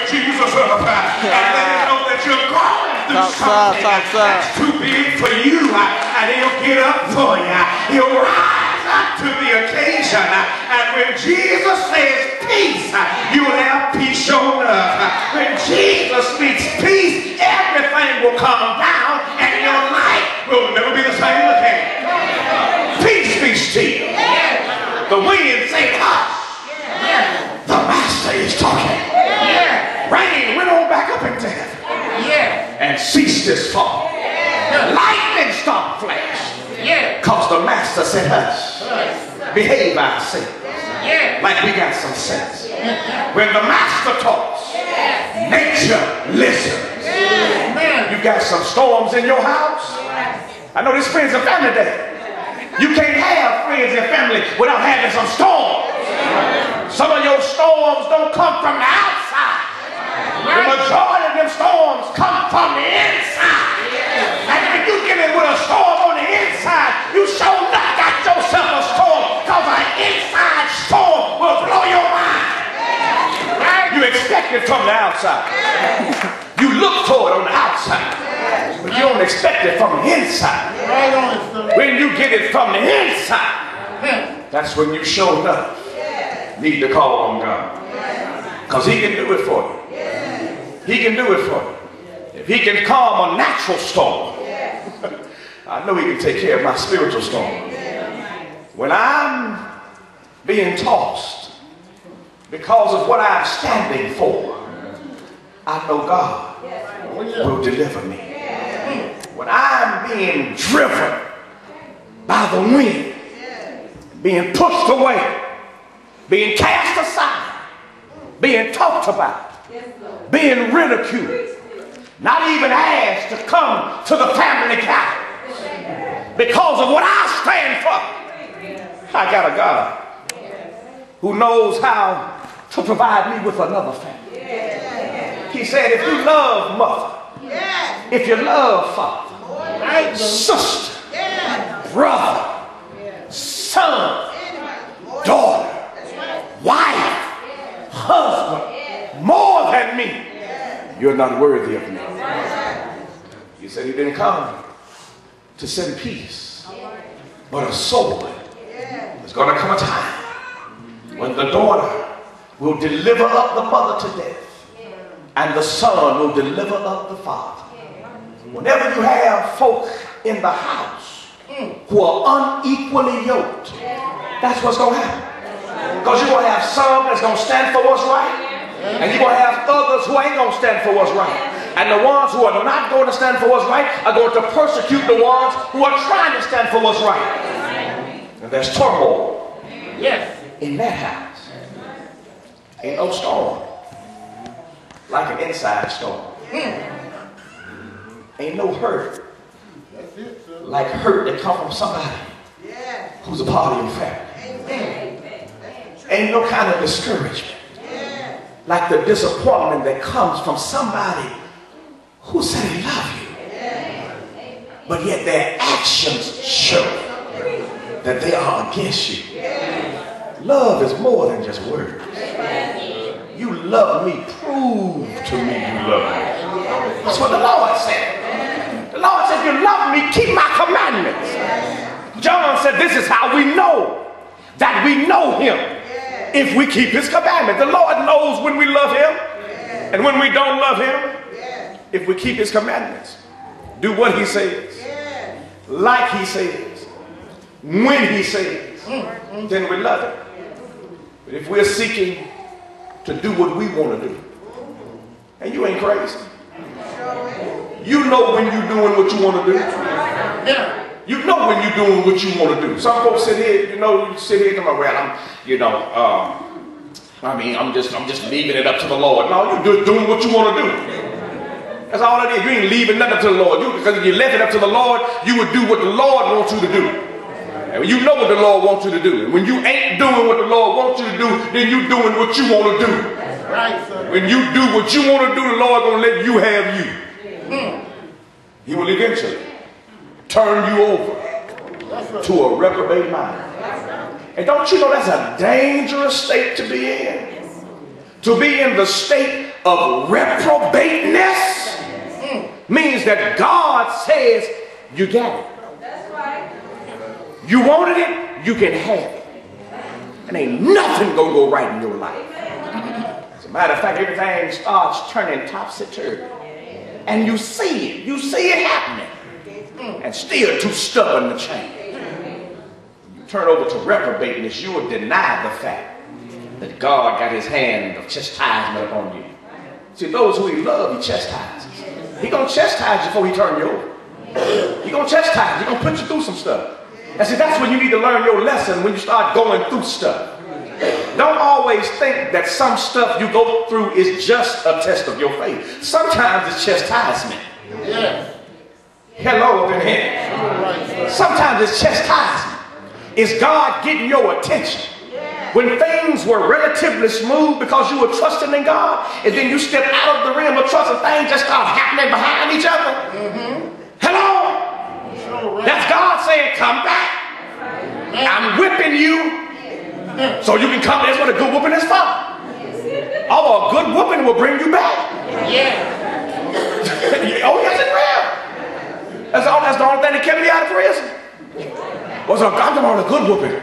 Jesus up and let him know that you're going through something that's too big for you, and he'll get up for you. He'll rise up to the occasion, and when Jesus says peace, you'll have peace shown up. When Jesus speaks peace, everything will calm down and your life will never be the same again. Peace be still. The wind say hush. The master is talking. Rain went on back up into heaven and ceased his fall. Lightning stopped flash. Because the master said hush. Behave ourselves. Like we got some sense. When the master talks, nature listens. You got some storms in your house. I know this friends and family day. You can't have friends and family without having some storms. Some of your storms don't come from the outside. The majority of them storms come from the inside. And when you get in with a storm on the inside, you sure not got yourself a storm, because an inside storm will blow your mind. You expect it from the outside. You look for it on the outside, but you don't expect it from the inside. When you get it from the inside, that's when you sure enough need to call on God, because he can do it for you. He can do it for you. If he can calm a natural storm, I know he can take care of my spiritual storm. When I'm being tossed because of what I'm standing for, I know God will deliver me. When I'm being driven by the wind, being pushed away, being cast aside, being talked about, being ridiculed, not even asked to come to the family gathering because of what I stand for, I got a God who knows how to provide me with another family. He said, if you love mother, if you love father, sister, brother, son, daughter, wife, husband, more than me, you're not worthy of me. He said he didn't come to send peace, but a sword. There's going to come a time when the daughter will deliver up the mother to death, and the son will deliver up the father. Whenever you have folk in the house who are unequally yoked, that's what's going to happen. Because you're going to have some that's going to stand for what's right, and you're going to have others who ain't going to stand for what's right. And the ones who are not going to stand for what's right are going to persecute the ones who are trying to stand for what's right. And there's turmoil in that house. Ain't no storm like an inside storm. Ain't no hurt like hurt that comes from somebody who's a part of your family. Ain't no kind of discouragement like the disappointment that comes from somebody who said they love you, but yet their actions show that they are against you. Love is more than just words. You love me, prove to me you love me. That's what the Lord said. The Lord said, if you love me, keep my commandments. John said, this is how we know that we know him, if we keep his commandments. The Lord knows when we love him and when we don't love him, if we keep his commandments. Do what he says, like he says, when he says, then we love him. But if we're seeking to do what we want to do, and you ain't crazy, you know when you're doing what you want to do. You know when you're doing what you want to do. Some folks sit here, you sit here and go, well, I'm just leaving it up to the Lord. No, you're just doing what you want to do. That's all it is. You ain't leaving nothing to the Lord. Because if you left it up to the Lord, you would do what the Lord wants you to do. And you know what the Lord wants you to do. And when you ain't doing what the Lord wants you to do, then you're doing what you want to do. Right, when you do what you want to do, the Lord gonna let you have you. He will eventually turn you over to a reprobate mind. And don't you know that's a dangerous state to be in? To be in the state of reprobateness means that God says, you got it. That's right. You wanted it, you can have it. And ain't nothing gonna go right in your life. As a matter of fact, everything starts turning topsy-turvy. And you see it happening. And still too stubborn to change. You turn over to reprobateness, you will deny the fact that God got his hand of chastisement upon you. See, those who he loves, he chastises. He gonna chastise you before he turn you over. He gonna chastise you, he gonna put you through some stuff. And see, that's when you need to learn your lesson, when you start going through stuff. Don't always think that some stuff you go through is just a test of your faith. Sometimes it's chastisement. Yeah. Hello up in here. Sometimes it's chastisement. It's God getting your attention. When things were relatively smooth because you were trusting in God, and then you step out of the realm of trust and things just start happening behind each other. Hello? That's God saying, come back. I'm whipping you so you can come. That's what a good whooping is for. Oh, a good whooping will bring you back. Oh, yes, it will. That's the only thing that kept me out of prison. I'm talking about a good whooping.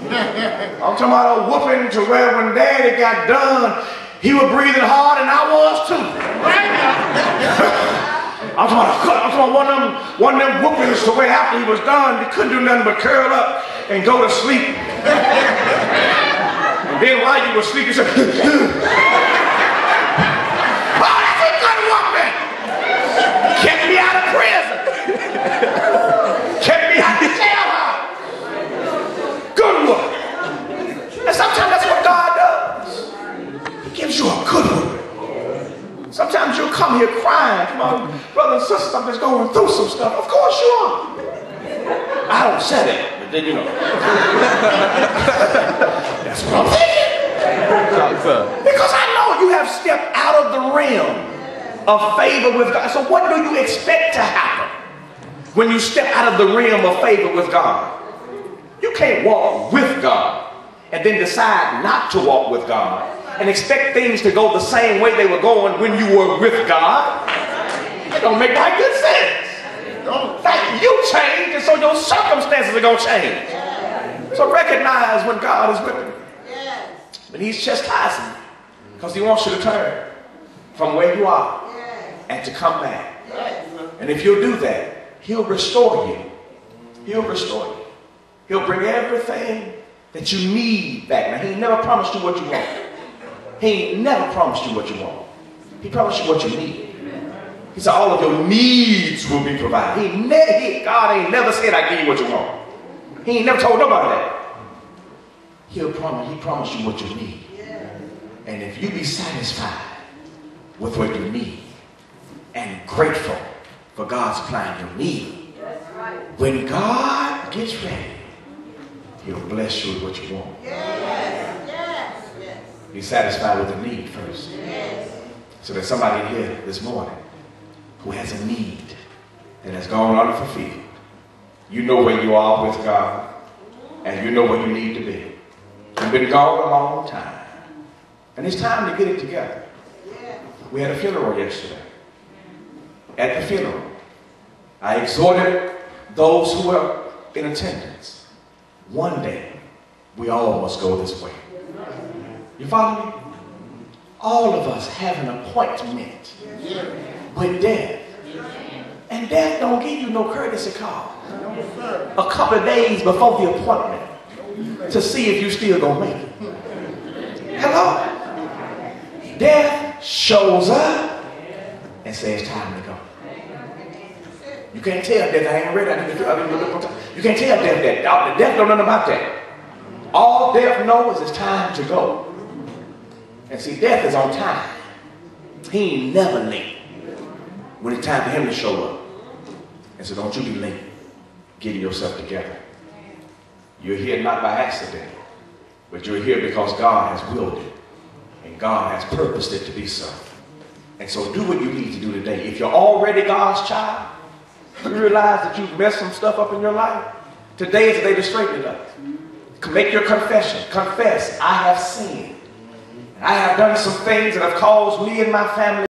I'm talking about a whooping to where when Daddy got done, he was breathing hard and I was too. I'm talking about one of them whoopings to where after he was done, he couldn't do nothing but curl up and go to sleep. And then while you were asleep, you said, oh, that's a good whooping. Kept me out of prison. Kept me out of jailhouse. Good whooping. And sometimes that's what God does. He gives you a good whooping. Sometimes you'll come here crying. Come on, brother and sister, I'm just going through some stuff. Of course you are. I don't say that, but then you know. That's what I'm thinking. Because I know you have stepped out of the realm of favor with God. So what do you expect to happen when you step out of the realm of favor with God? You can't walk with God and then decide not to walk with God and expect things to go the same way they were going when you were with God. It don't make that good sense. In fact, you change, and so your circumstances are going to change. So recognize when God is with you. But he's chastising you because he wants you to turn from where you are and to come back. And if you'll do that, he'll restore you. He'll restore you. He'll bring everything that you need back. Now, he ain't never promised you what you want. He ain't never promised you what you want. He promised you what you need. He said all of your needs will be provided. God ain't never said I give you what you want. He ain't never told nobody that. He promised you what you need. And if you be satisfied with what you need and grateful for God supplying your need, when God gets ready, he'll bless you with what you want. Be satisfied with the need first. So there's somebody here this morning who has a need that has gone unfulfilled. You know where you are with God, and you know where you need to be. You've been gone a long time, and it's time to get it together. We had a funeral yesterday. At the funeral, I exhorted those who were in attendance. One day, we all must go this way. You follow me? All of us have an appointment with death. And death don't give you no courtesy call a couple of days before the appointment to see if you still gonna make it. Hello? Death shows up and says time to go. You can't tell death I ain't ready. You can't tell death that. Death don't know nothing about that. All death knows is it's time to go. And see, death is on time. He ain't never late when it's time for him to show up. And so don't you be late getting yourself together. You're here not by accident, but you're here because God has willed it. And God has purposed it to be so. And so do what you need to do today. If you're already God's child, you realize that you've messed some stuff up in your life. Today is the day to straighten it up. Make your confession. Confess, I have sinned I have done some things that have caused me and my family